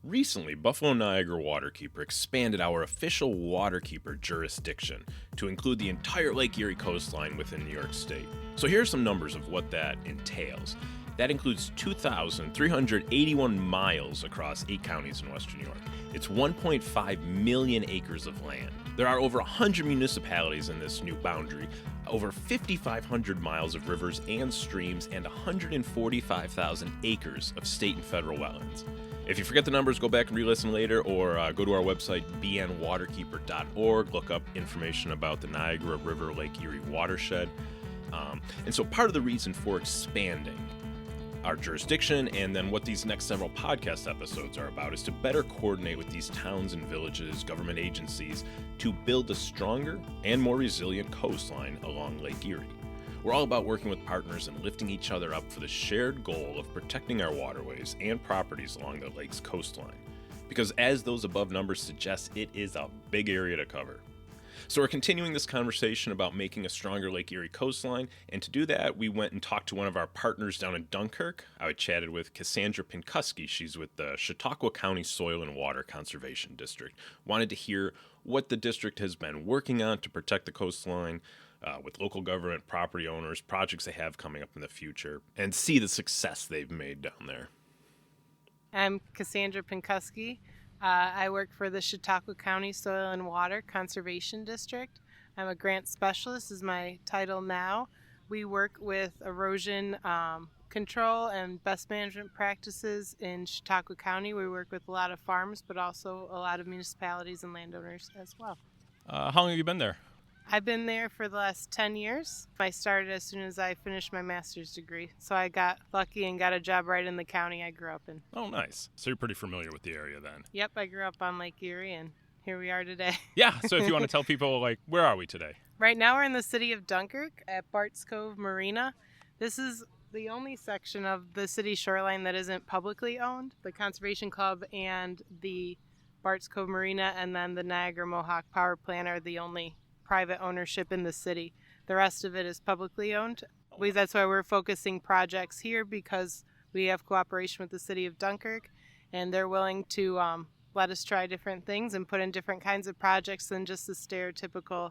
Recently, Buffalo Niagara Waterkeeper expanded our official waterkeeper jurisdiction to include the entire Lake Erie coastline within New York State. So here are some numbers of what that entails. That includes 2,381 miles across 8 counties in western New York. It's 1.5 million acres of land. There are over 100 municipalities in this new boundary, over 5,500 miles of rivers and streams, and 145,000 acres of state and federal wetlands. If you forget the numbers, go back and re-listen later, or go to our website, bnwaterkeeper.org, look up information about the Niagara River Lake Erie watershed. And so part of the reason for expanding our jurisdiction, and then what these next several podcast episodes are about, is to better coordinate with these towns and villages, government agencies, to build a stronger and more resilient coastline along Lake Erie. We're all about working with partners and lifting each other up for the shared goal of protecting our waterways and properties along the lake's coastline. Because as those above numbers suggest, it is a big area to cover. So we're continuing this conversation about making a stronger Lake Erie coastline, and to do that, we went and talked to one of our partners down in Dunkirk. I chatted with Cassandra Pinkoski. She's with the Chautauqua County Soil and Water Conservation District. Wanted to hear what the district has been working on to protect the coastline, with local government, property owners, projects they have coming up in the future, and see the success they've made down there. I'm Cassandra Pinkoski. I work for the Chautauqua County Soil and Water Conservation District. I'm a grant specialist is my title now. We work with erosion control and best management practices in Chautauqua County. We work with a lot of farms, but also a lot of municipalities and landowners as well. How long have you been there? I've been there for the last 10 years. I started as soon as I finished my master's degree. So I got lucky and got a job right in the county I grew up in. Oh, nice. So you're pretty familiar with the area then. Yep, I grew up on Lake Erie, and here we are today. Yeah, so if you want to tell people, where are we today? Right now we're in the city of Dunkirk at Bart's Cove Marina. This is the only section of the city shoreline that isn't publicly owned. The Conservation Club and the Bart's Cove Marina and then the Niagara Mohawk Power Plant are the only private ownership in the city. The rest of it is publicly owned. That's why we're focusing projects here, because we have cooperation with the city of Dunkirk, and they're willing to let us try different things and put in different kinds of projects than just the stereotypical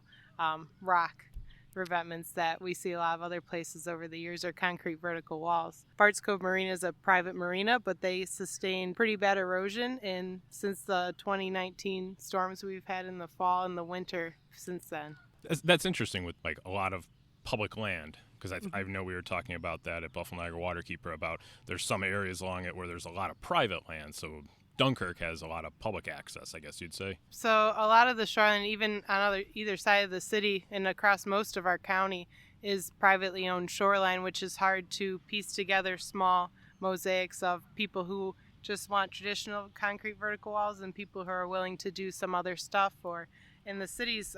rock revetments that we see a lot of other places over the years, or concrete vertical walls. Bart's Cove Marina is a private marina, but they sustain pretty bad erosion since the 2019 storms we've had in the fall and the winter since then. That's interesting with a lot of public land, because I know we were talking about that at Buffalo Niagara Waterkeeper, about there's some areas along it where there's a lot of private land, so Dunkirk has a lot of public access, I guess you'd say. So a lot of the shoreline, even on either side of the city and across most of our county, is privately owned shoreline, which is hard to piece together small mosaics of people who just want traditional concrete vertical walls and people who are willing to do some other stuff. Or in the city's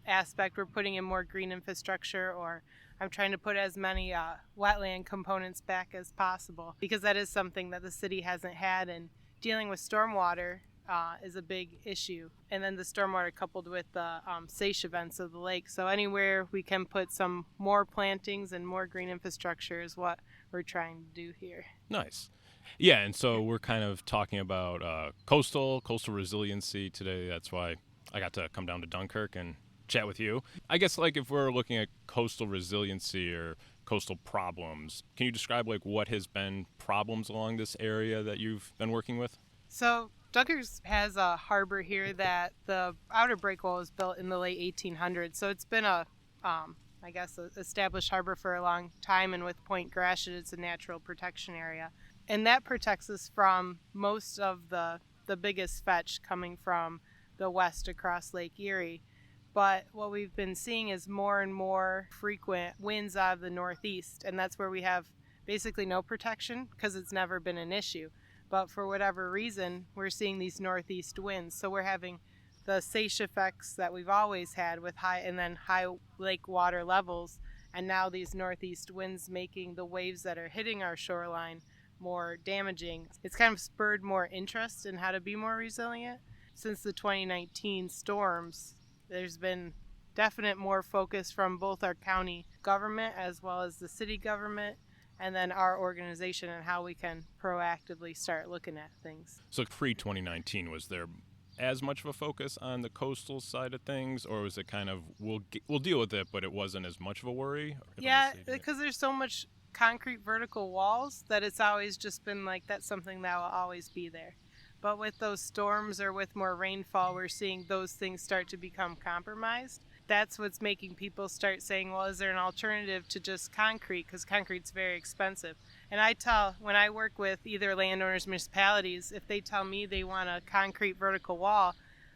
aspect, we're putting in more green infrastructure, or I'm trying to put as many wetland components back as possible, because that is something that the city hasn't had, and dealing with stormwater is a big issue. And then the stormwater coupled with the seiche events of the lake. So anywhere we can put some more plantings and more green infrastructure is what we're trying to do here. Nice. Yeah, and so we're kind of talking about coastal resiliency today. That's why I got to come down to Dunkirk and chat with you. I guess if we're looking at coastal resiliency or coastal problems, can you describe what has been problems along this area that you've been working with? So Dunkirk has a harbor here that the outer breakwall was built in the late 1800s. So it's been a established harbor for a long time, and with Point Gratiot, it's a natural protection area. And that protects us from most of the biggest fetch coming from the west across Lake Erie. But what we've been seeing is more and more frequent winds out of the northeast, and that's where we have basically no protection because it's never been an issue. But for whatever reason, we're seeing these northeast winds. So we're having the seiche effects that we've always had with high lake water levels, and now these northeast winds making the waves that are hitting our shoreline more damaging. It's kind of spurred more interest in how to be more resilient. Since the 2019 storms, there's been definite more focus from both our county government as well as the city government and then our organization and how we can proactively start looking at things. So pre-2019, was there as much of a focus on the coastal side of things, or was it kind of we'll deal with it, but it wasn't as much of a worry? Yeah, because there's so much concrete vertical walls that it's always just been like that's something that will always be there. But with those storms or with more rainfall, we're seeing those things start to become compromised. That's what's making people start saying, well, is there an alternative to just concrete? Because concrete's very expensive. And I tell, when I work with either landowners, municipalities, if they tell me they want a concrete vertical wall,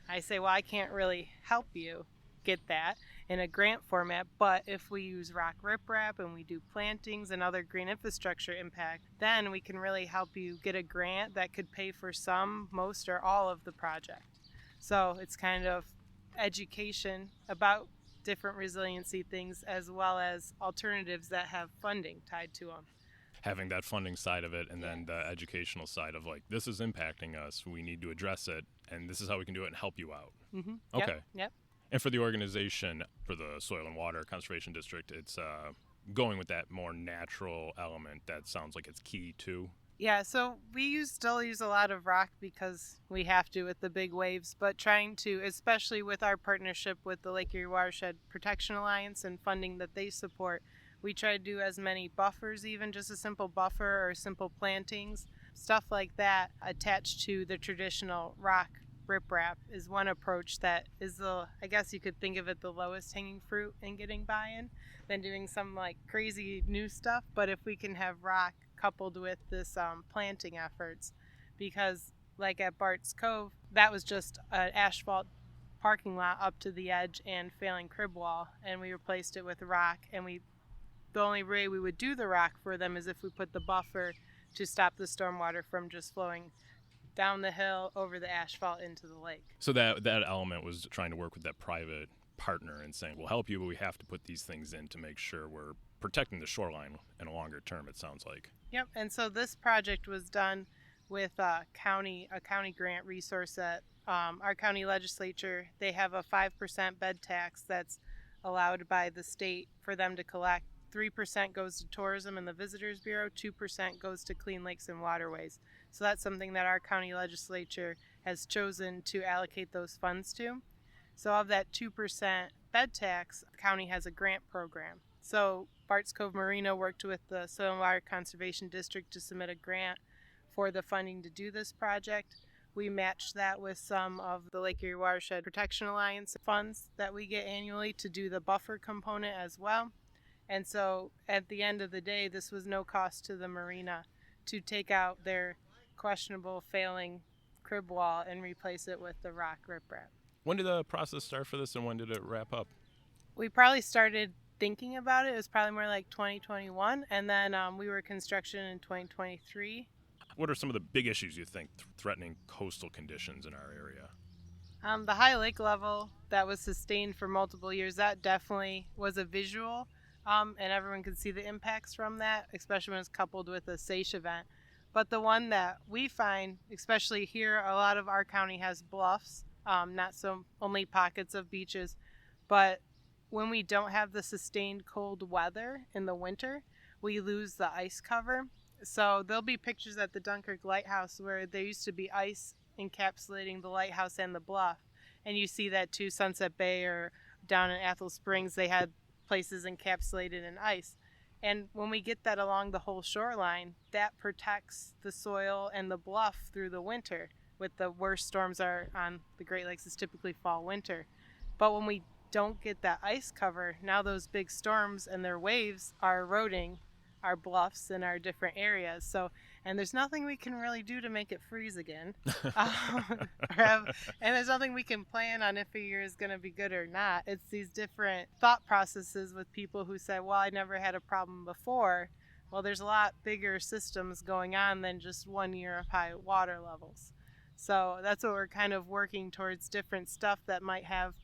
I say, well, I can't really help you get that in a grant format, but if we use rock riprap and we do plantings and other green infrastructure impact, then we can really help you get a grant that could pay for some, most, or all of the project. So it's kind of education about different resiliency things as well as alternatives that have funding tied to them. Having that funding side of it, and then the educational side of like, this is impacting us, we need to address it, and this is how we can do it and help you out. Mm-hmm. Okay. Yep. And for the organization, for the Soil and Water Conservation District, it's going with that more natural element that sounds like it's key too. Yeah, so we still use a lot of rock because we have to with the big waves, but trying to, especially with our partnership with the Lake Erie Watershed Protection Alliance and funding that they support, we try to do as many buffers, even just a simple buffer or simple plantings, stuff like that attached to the traditional rock riprap is one approach that is I guess you could think of it the lowest hanging fruit in getting buy-in than doing some like crazy new stuff. But if we can have rock coupled with this planting efforts, because like at Bart's Cove, that was just an asphalt parking lot up to the edge and failing crib wall, and we replaced it with rock, and the only way we would do the rock for them is if we put the buffer to stop the stormwater from just flowing down the hill over the asphalt into the lake. So that element was trying to work with that private partner and saying, we'll help you, but we have to put these things in to make sure we're protecting the shoreline in a longer term, it sounds like. Yep, and so this project was done with a county grant resource that our county legislature, they have a 5% bed tax that's allowed by the state for them to collect. 3% goes to tourism and the Visitors Bureau, 2% goes to clean lakes and waterways. So that's something that our county legislature has chosen to allocate those funds to. So of that 2% bed tax, the county has a grant program. So Bart's Cove Marina worked with the Soil and Water Conservation District to submit a grant for the funding to do this project. We matched that with some of the Lake Erie Watershed Protection Alliance funds that we get annually to do the buffer component as well. And so at the end of the day, this was no cost to the marina to take out their questionable failing crib wall and replace it with the rock riprap. When did the process start for this and when did it wrap up? We probably started thinking about it. It was probably more like 2021, and then we were construction in 2023. What are some of the big issues you think threatening coastal conditions in our area? The high lake level that was sustained for multiple years, that definitely was a visual, and everyone could see the impacts from that, especially when it's coupled with a SAISH event. But the one that we find, especially here, a lot of our county has bluffs, not so only pockets of beaches, but when we don't have the sustained cold weather in the winter, we lose the ice cover. So there'll be pictures at the Dunkirk lighthouse where there used to be ice encapsulating the lighthouse and the bluff, and you see that too. Sunset Bay or down in Athol Springs, they had places encapsulated in ice. And when we get that along the whole shoreline, that protects the soil and the bluff through the winter. With the worst storms are on the Great Lakes, is typically fall, winter. But when we don't get that ice cover, now those big storms and their waves are eroding our bluffs in our different areas. So, and there's nothing we can really do to make it freeze again. And there's nothing we can plan on if a year is going to be good or not. It's these different thought processes with people who say, well, I never had a problem before. Well, there's a lot bigger systems going on than just 1 year of high water levels. So that's what we're kind of working towards, different stuff that might have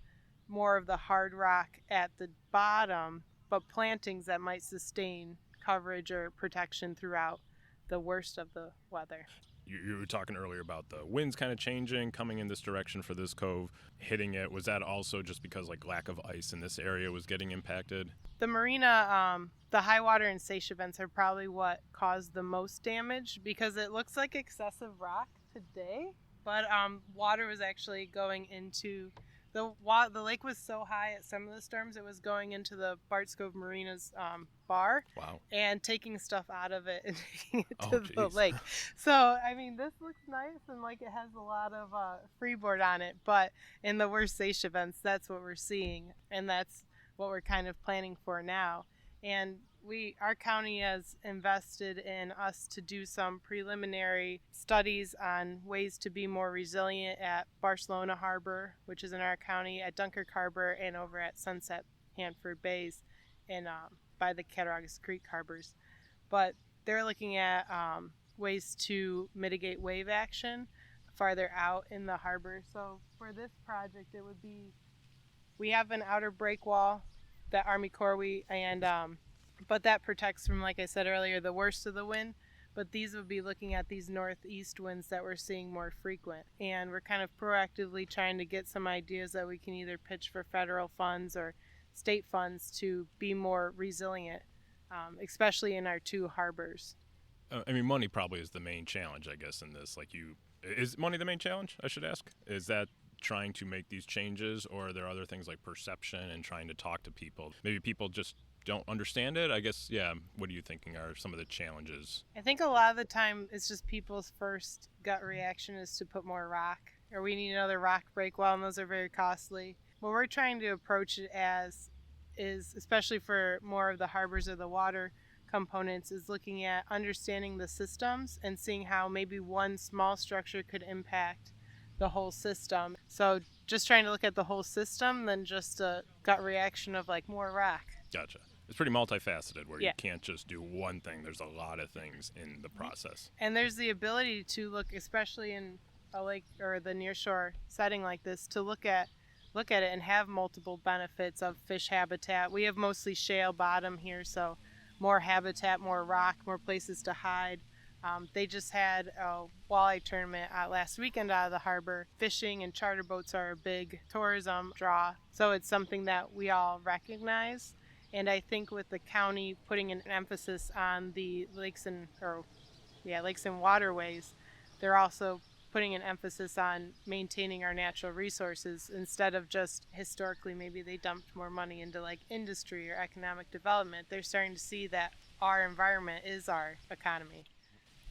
more of the hard rock at the bottom, but plantings that might sustain coverage or protection throughout the worst of the weather. You were talking earlier about the winds kind of changing, coming in this direction for this cove, hitting it. Was that also just because like lack of ice in this area was getting impacted? The marina, the high water and seiche events are probably what caused the most damage because it looks like excessive rock today, but water was actually going into the lake was so high at some of the storms it was going into the Bart's Cove Marina's bar. Wow. And taking stuff out of it and taking it to the geez. lake. So I mean, this looks nice and like it has a lot of freeboard on it, but in the worst seiche events, that's what we're seeing, and that's what we're kind of planning for now. And our county has invested in us to do some preliminary studies on ways to be more resilient at Barcelona Harbor, which is in our county, at Dunkirk Harbor, and over at Sunset Hanford Bays and by the Cattaraugus Creek harbors. But they're looking at ways to mitigate wave action farther out in the harbor. So for this project, it would be, we have an outer break wall that Army Corps but that protects from, like I said earlier, the worst of the wind. But these would be looking at these northeast winds that we're seeing more frequent. And we're kind of proactively trying to get some ideas that we can either pitch for federal funds or state funds to be more resilient, especially in our two harbors. I mean, money probably is the main challenge, I guess, in this. Is money the main challenge, I should ask? Is that trying to make these changes, or are there other things like perception and trying to talk to people? Maybe people just don't understand it, I guess. Yeah, what are you thinking are some of the challenges? I think a lot of the time it's just people's first gut reaction is to put more rock, or we need another rock break wall, and those are very costly. What we're trying to approach it as is, especially for more of the harbors or the water components, is looking at understanding the systems and seeing how maybe one small structure could impact the whole system. So just trying to look at the whole system than just a gut reaction of like more rock. Gotcha. It's pretty multifaceted where Yeah. you can't just do one thing. There's a lot of things in the process. And there's the ability to look, especially in a lake or the nearshore setting like this, to look at it and have multiple benefits of fish habitat. We have mostly shale bottom here, so more habitat, more rock, more places to hide. They just had a walleye tournament last weekend out of the harbor. Fishing and charter boats are a big tourism draw, so it's something that we all recognize. And I think with the county putting an emphasis on the lakes and waterways, they're also putting an emphasis on maintaining our natural resources instead of just historically maybe they dumped more money into like industry or economic development. They're starting to see that our environment is our economy.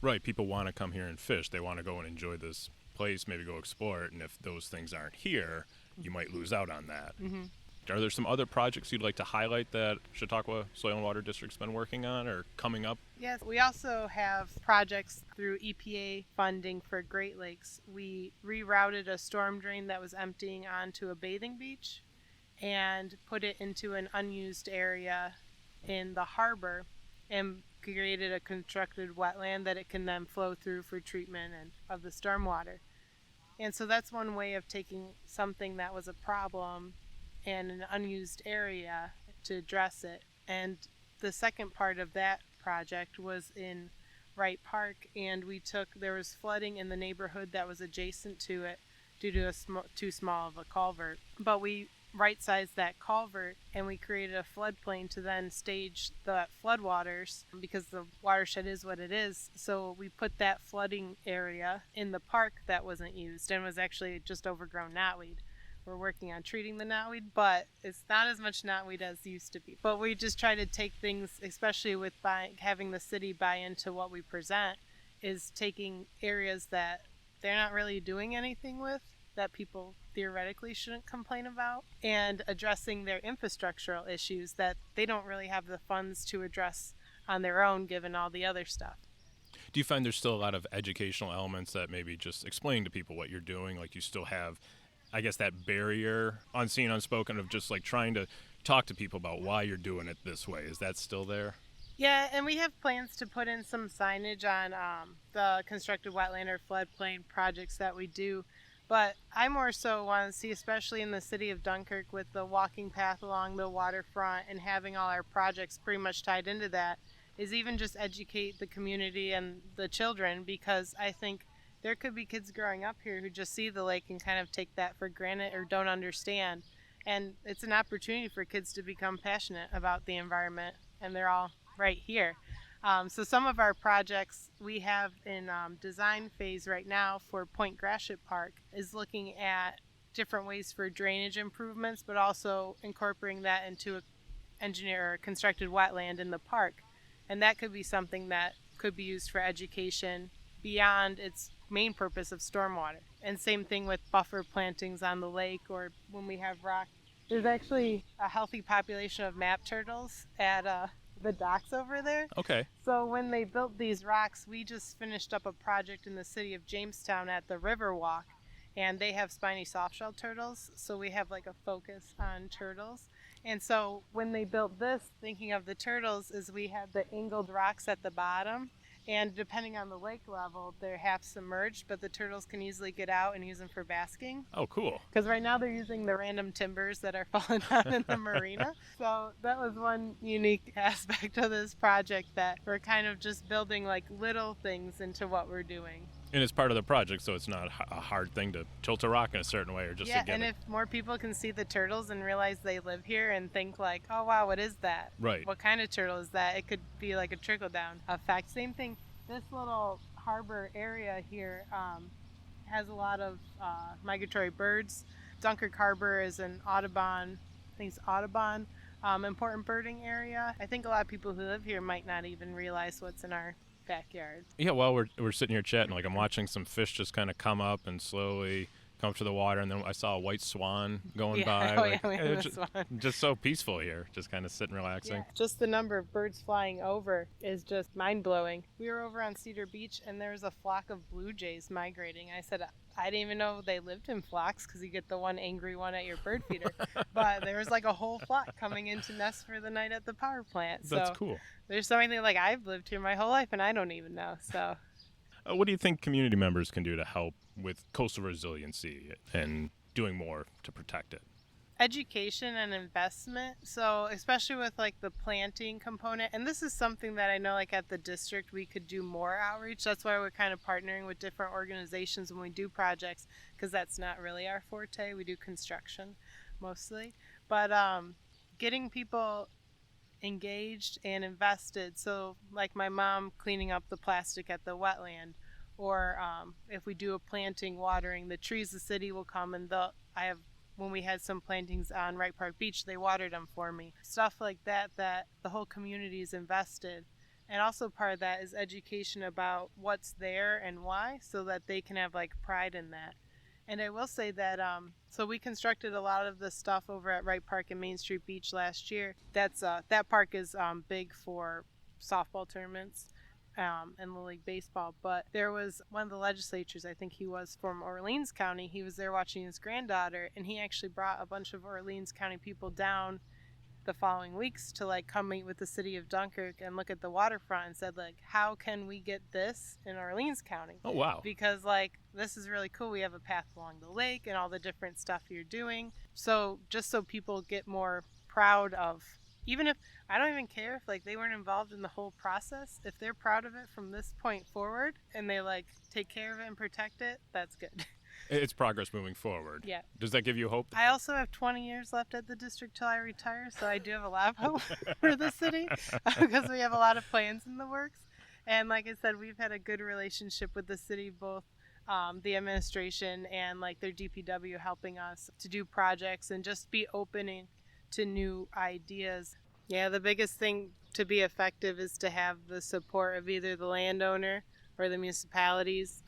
Right, people want to come here and fish. They want to go and enjoy this place, maybe go explore it, and if those things aren't here, you might lose out on that. Mm-hmm. Are there some other projects you'd like to highlight that Chautauqua Soil and Water District's been working on or coming up? Yes, we also have projects through EPA funding for Great Lakes. We rerouted a storm drain that was emptying onto a bathing beach and put it into an unused area in the harbor and created a constructed wetland that it can then flow through for treatment and of the stormwater. And so that's one way of taking something that was a problem and an unused area to address it. And the second part of that project was in Wright Park, and there was flooding in the neighborhood that was adjacent to it due to too small of a culvert. But we right-sized that culvert and we created a floodplain to then stage the floodwaters because the watershed is what it is. So we put that flooding area in the park that wasn't used and was actually just overgrown knotweed. We're working on treating the knotweed, but it's not as much knotweed as used to be. But we just try to take things, especially with having the city buy into what we present, is taking areas that they're not really doing anything with, that people theoretically shouldn't complain about, and addressing their infrastructural issues that they don't really have the funds to address on their own, given all the other stuff. Do you find there's still a lot of educational elements that maybe just explain to people what you're doing? Like you still have, I guess, that barrier, unseen, unspoken, of just like trying to talk to people about why you're doing it this way. Is that still there? Yeah, and we have plans to put in some signage on the constructed wetland or floodplain projects that we do. But I more so want to see, especially in the city of Dunkirk, with the walking path along the waterfront and having all our projects pretty much tied into that, is even just educate the community and the children, because I think there could be kids growing up here who just see the lake and kind of take that for granted or don't understand. And it's an opportunity for kids to become passionate about the environment, and they're all right here. So some of our projects we have in design phase right now for Point Gratiot Park is looking at different ways for drainage improvements, but also incorporating that into a engineer or constructed wetland in the park. And that could be something that could be used for education beyond its main purpose of stormwater. And same thing with buffer plantings on the lake, or when we have rock. There's actually a healthy population of map turtles at the docks over there. Okay. So when they built these rocks, we just finished up a project in the city of Jamestown at the Riverwalk, and they have spiny softshell turtles, so we have like a focus on turtles. And so when they built this, thinking of the turtles, is we have the angled rocks at the bottom, and depending on the lake level, they're half submerged, but the turtles can easily get out and use them for basking. Oh, cool. Because right now they're using the random timbers that are falling down in the marina. So that was one unique aspect of this project, that we're kind of just building like little things into what we're doing. And it's part of the project, so it's not a hard thing to tilt a rock in a certain way or just to get and it. if more people can see the turtles and realize they live here and think like, oh wow, what is that? Right. What kind of turtle is that? It could be like a trickle-down effect. Same thing, this little harbor area here has a lot of migratory birds. Dunkirk Harbor is an Audubon, important birding area. I think a lot of people who live here might not even realize what's in our backyard. Yeah, well, we're sitting here chatting, like I'm watching some fish just kind of come up and slowly come to the water, and then I saw a white swan going by. We have a swan. Just so peaceful here, just kind of sitting relaxing. Yeah. Just the number of birds flying over is just mind-blowing. We were over on Cedar Beach, and there was a flock of blue jays migrating. I said, I didn't even know they lived in flocks, because you get the one angry one at your bird feeder. But there was like a whole flock coming in to nest for the night at the power plant. That's so cool. There's something like I've lived here my whole life, and I don't even know. So, what do you think community members can do to help with coastal resiliency and doing more to protect it? Education and investment. So especially with like the planting component, and this is something that I know like at the district we could do more outreach. That's why we're kind of partnering with different organizations when we do projects, because that's not really our forte. We do construction mostly, but getting people engaged and invested. So like my mom cleaning up the plastic at the wetland, or if we do a planting, watering the trees, the city will come and when we had some plantings on Wright Park Beach, they watered them for me. Stuff like that the whole community is invested. And also part of that is education about what's there and why, so that they can have like pride in that. And I will say that, so we constructed a lot of the stuff over at Wright Park and Main Street Beach last year. That park is big for softball tournaments and Little League Baseball. But there was one of the legislatures, I think he was from Orleans County, he was there watching his granddaughter, and he actually brought a bunch of Orleans County people down the following weeks to like come meet with the city of Dunkirk and look at the waterfront, and said like, how can we get this in Orleans County? Oh wow. Because like this is really cool. We have a path along the lake and all the different stuff you're doing. So just so people get more proud of, even if I don't even care if like they weren't involved in the whole process, if they're proud of it from this point forward and they like take care of it and protect it, that's good. It's progress moving forward. Yeah. Does that give you hope? I also have 20 years left at the district till I retire, so I do have a lot of hope for the city because we have a lot of plans in the works. And like I said, we've had a good relationship with the city, both the administration and like their DPW helping us to do projects and just be opening to new ideas. Yeah, the biggest thing to be effective is to have the support of either the landowner or the municipalities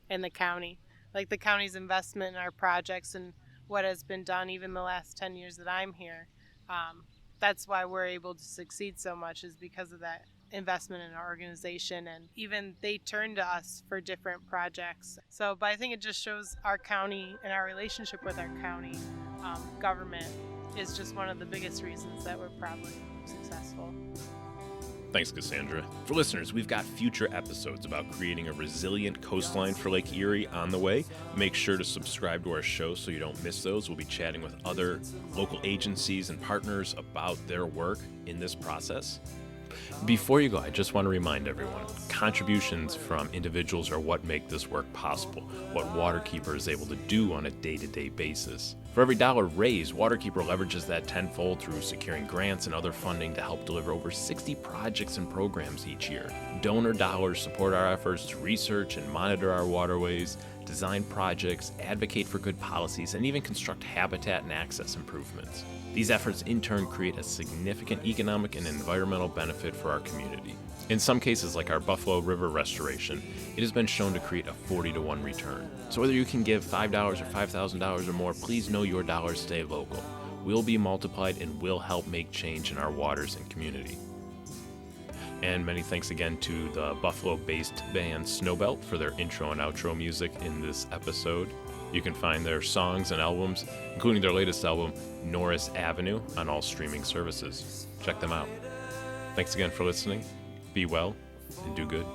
and the county. Like the county's investment in our projects and what has been done even the last 10 years that I'm here. That's why we're able to succeed so much, is because of that investment in our organization, and even they turn to us for different projects. So, but I think it just shows our county and our relationship with our county government is just one of the biggest reasons that we're probably successful. Thanks, Cassandra. For listeners, we've got future episodes about creating a resilient coastline for Lake Erie on the way. Make sure to subscribe to our show so you don't miss those. We'll be chatting with other local agencies and partners about their work in this process. Before you go, I just want to remind everyone, contributions from individuals are what make this work possible, what Waterkeeper is able to do on a day-to-day basis. For every dollar raised, Waterkeeper leverages that tenfold through securing grants and other funding to help deliver over 60 projects and programs each year. Donor dollars support our efforts to research and monitor our waterways, design projects, advocate for good policies, and even construct habitat and access improvements. These efforts in turn create a significant economic and environmental benefit for our community. In some cases, like our Buffalo River restoration, it has been shown to create a 40-to-1 return. So whether you can give $5 or $5,000 or more, please know your dollars stay local, will be multiplied, and will help make change in our waters and community. And many thanks again to the Buffalo-based band Snowbelt for their intro and outro music in this episode. You can find their songs and albums, including their latest album, Norris Avenue, on all streaming services. Check them out. Thanks again for listening. Be well and do good.